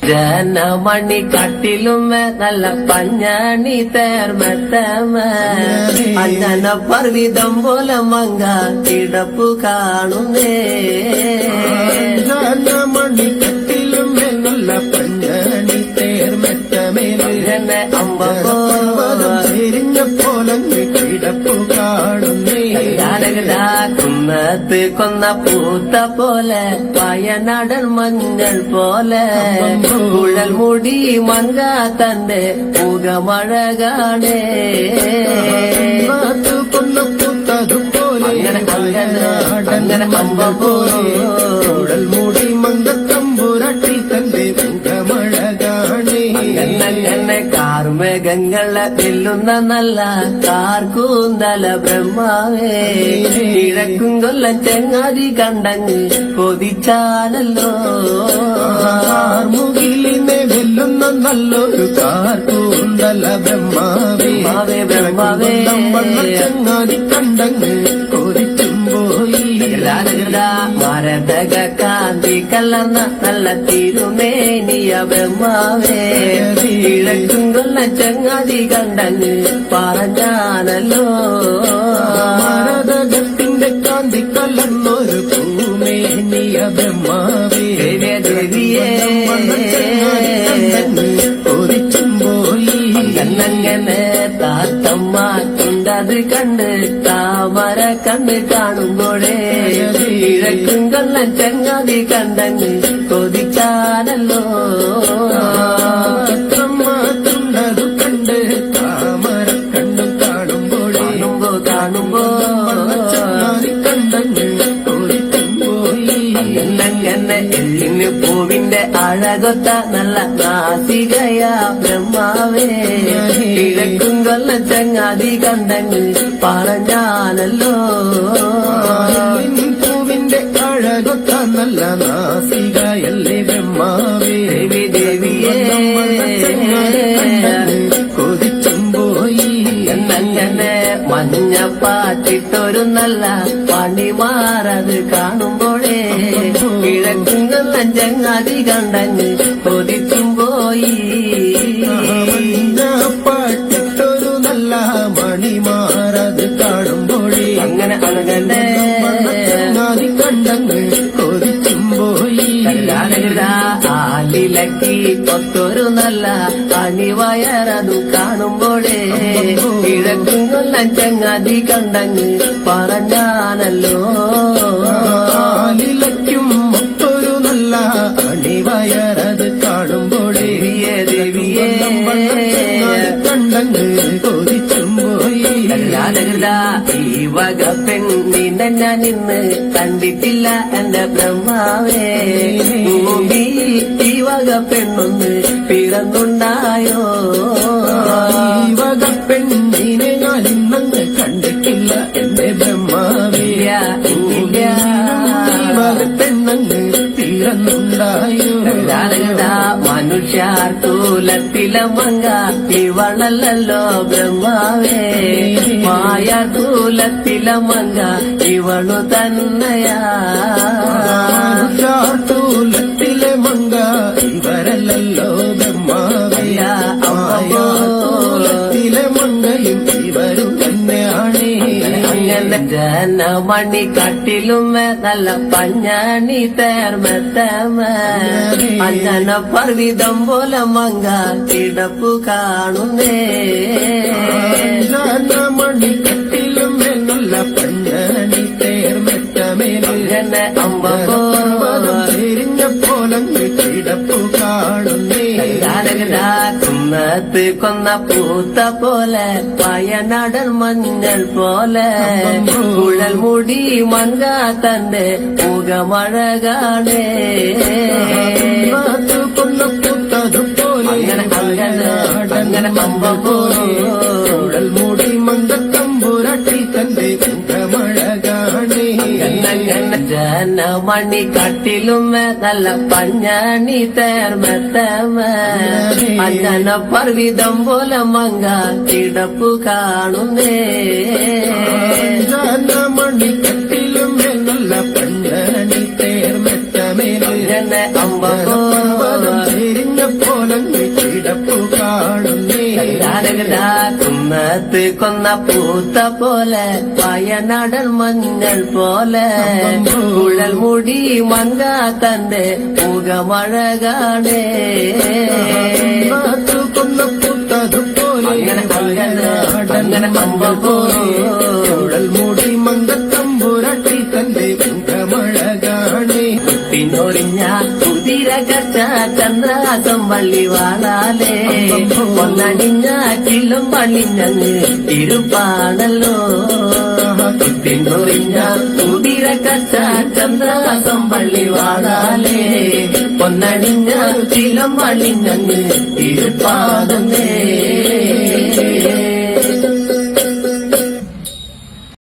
ജനമണി കട്ടിലുമേ നല്ല പഞ്ഞണി തേർമത്തമേ അഞ്ചന പർവിതം പോലെ മങ്ക കിടപ്പു കാണുന്നേ. ജനമണി കട്ടിലുമേ നല്ല പഞ്ഞണി തേർമത്തമേ തിരിഞ്ഞ പോലങ്ങ് കിടപ്പു കാണുന്നേ. കുന്നത്ത് കൊന്ന പൂത്ത പോലെ വയനാടൻ മഞ്ഞൾ പോലെ കുഴൽ മുടി മങ്ക തന്റെ മുഖമഴ കാണേ. കൊന്ന പൂത്തതുപോലെ അങ്ങനെ അമ്പ കുഴൽ മുടി മങ്കത്തമ്പുരട്ടി തന്റെ മുഖമഴ കാണേ. അങ്ങനെ കാർമേഘങ്ങളെ വെല്ലുന്ന നല്ല കാർക്കൂന്തല ബ്രഹ്മാവേ കിഴക്കും കൊല്ലം ചെങ്ങാതി കണ്ടങ്ങ് കൊതിച്ചാലല്ലോ. മുകിലിനെ വെല്ലുന്ന നല്ലൊരു കാർക്കൂന്തല ബ്രഹ്മാവേ ബ്രഹ്മാവേ ചെങ്ങാതി കണ്ടങ്ങ് കൊതിച്ചുമ്പോയി. മരതക കാന്തി കലർന്ന നല്ല തിരുമേനിയ ബ്രഹ്മാവേ കിഴക്കും കൊല്ലം ചെങ്ങാതി കണ്ടങ്ങ് പറഞ്ഞാലല്ലോ. മരതകത്തിന്റെ കാന്തി കലർന്നൊരു പൂമേനിയ ബ്രഹ്മാവേ ദേവിയേ കൊതിച്ചുമ്പോയി. അങ്ങനെ താത്തമ്മ കണ്ടത് കണ്ട് താമര കണ്ണ് കാണുമ്പോഴേ കിഴക്കും കൊല്ലം ചങ്ങാതി കണ്ടങ്ങ് കൊതിച്ചാലല്ലോ. കണ്ടതു കണ്ട് താമര കണ്ണു കാണുമ്പോഴേ കാണുമ്പോ കണ്ടങ്ങ് കൊതിച്ചുമ്പോയി. അങ്ങനെ എല്ലിന് പൂവിന്റെ അഴകൊത്ത നല്ല നാസികയാ ബ്രഹ്മാവേ കിഴക്കും കൊല്ലം ചങ്ങാതി കണ്ടങ്ങ് പറഞ്ഞാലല്ലോ. പൂവിന്റെ അഴകൊത്ത നല്ല നാസികയല്ലേ ബ്രഹ്മാവേ ദേവിയേ കൊതിച്ചുമ്പോയി. എന്നങ്ങനെ മഞ്ഞപ്പാറ്റിട്ടൊരു നല്ല പണിമാറത് കാണുമ്പോഴേ കിഴക്കും കൊല്ലം ചങ്ങാതി കണ്ടങ്ങ് കൊതിച്ചും പോയി. പാട്ടിട്ടൊരു നല്ല മണിമാറത് കാണുമ്പോഴേ അങ്ങനെ അണകണ്ടേ കണ്ടങ്ങ് കൊതിച്ചുമ്പോയി. ആലിലക്കി പൊത്തൊരു നല്ല അണിവയറതു കാണുമ്പോഴേ കിഴക്കും കൊല്ലം ചങ്ങാതി കണ്ടങ്ങ് പറഞ്ഞാലല്ലോ. ആലിലയ്ക്കും മൊത്തൊരു നല്ല അണിവയറത് കാണുമ്പോഴേ ദേവിയേ കണ്ടങ്ങ് കൊതിച്ചുമ്പോയി. ഈ വക പെണ്ണിനെ ഞാൻ ഇന്ന് കണ്ടിട്ടില്ല എന്റെ ബ്രഹ്മാവേ ഭൂമിയിൽ ഈ വക പെണ്ണൊന്ന് പിറന്നുണ്ടായോ. ഈ വക പെണ്ണിനെ ഞാൻ ഇന്നങ്ങ് കണ്ടിട്ടില്ല എന്റെ ബ്രഹ്മാവേ. പെണ്ണങ്ങ് പിറന്നുണ്ടായോ. മനുഷ്യാർക്കൂലത്തിലെ മങ്ക ഇവളല്ലോ ബ്രഹ്മാവേ മായാർക്കൂലത്തിലെ മങ്ക ഇവളു തന്നെയാ. മനുഷ്യാർക്കൂലത്തിലെ മങ്ക ഇവരല്ലോ ബ്രഹ്മാവേ മായാർക്കൂലത്തിലെ മങ്കയും ഇവരും തന്നെയാണ്. അങ്ങനെ ജനമണി കട്ടിലുമേ നല്ല പഞ്ഞണി തേർമത്തമേ അഞ്ചന പർവിതം പോലെ മങ്ക കിടപ്പു കാണുന്നേ. ജനമണി കട്ടിലുമേ നല്ല പഞ്ഞണി തേർമത്തമേലെ അമ്പ തിരിഞ്ഞ പോലങ്ങ് കിടപ്പു കാണുന്നേ. കുന്നത്ത് കൊന്ന പൂത്ത പോലെ വയനാടൻ മഞ്ഞൾ പോലെ കുഴൽ മുടി മങ്ക തന്റെ മുഖമഴ കാണേ. കൊന്ന പൂത്തതുപോലെ അങ്ങനെ അമ്പ കുഴൽ മുടി മങ്കത്തമ്പുരട്ടി തന്റെ മുഖമഴ കാണേ. ജനമണി കട്ടിലുമേ നല്ല പഞ്ഞണി തേർമത്തമേ അഞ്ചന പർവിതം പോലെ മങ്ക കിടപ്പു കാണുന്നേ. ജനമണി കട്ടിലുമേ നല്ല പഞ്ഞണി തേർമത്തമേലെ അമ്പ തിരിഞ്ഞ അഴകതാ കുന്നത്ത് കൊന്ന പൂത്ത പോലെ വയനാടൻ മഞ്ഞൾ പോലെ കുഴൽ മുടി മങ്ക തന്റെ മുഖമഴകാണേ കൊന്ന പൂത്തതുപോലെ അങ്ങനെ അമ്പ പോലെ ഉടൽ മൂടി മന്ദത്തമ്പുരട്ടി തന്റെ മുഖമഴകാണേ പിന്നൊറിഞ്ഞ കുതിര കച്ച ചന്ദ്രാസം വള്ളി വാളാലേ ഒന്നണിഞ്ഞ കിലും പള്ളിഞ്ഞങ്ങ് ഇരുപ്പാണല്ലോ പിന്നൊറിഞ്ഞ കുതിര കച്ച ചന്ദ്രാസം വള്ളി വാളാലേ ഒന്നണിഞ്ഞ കിലും പള്ളിഞ്ഞങ്ങ് ഇരുപ്പാടന്നേ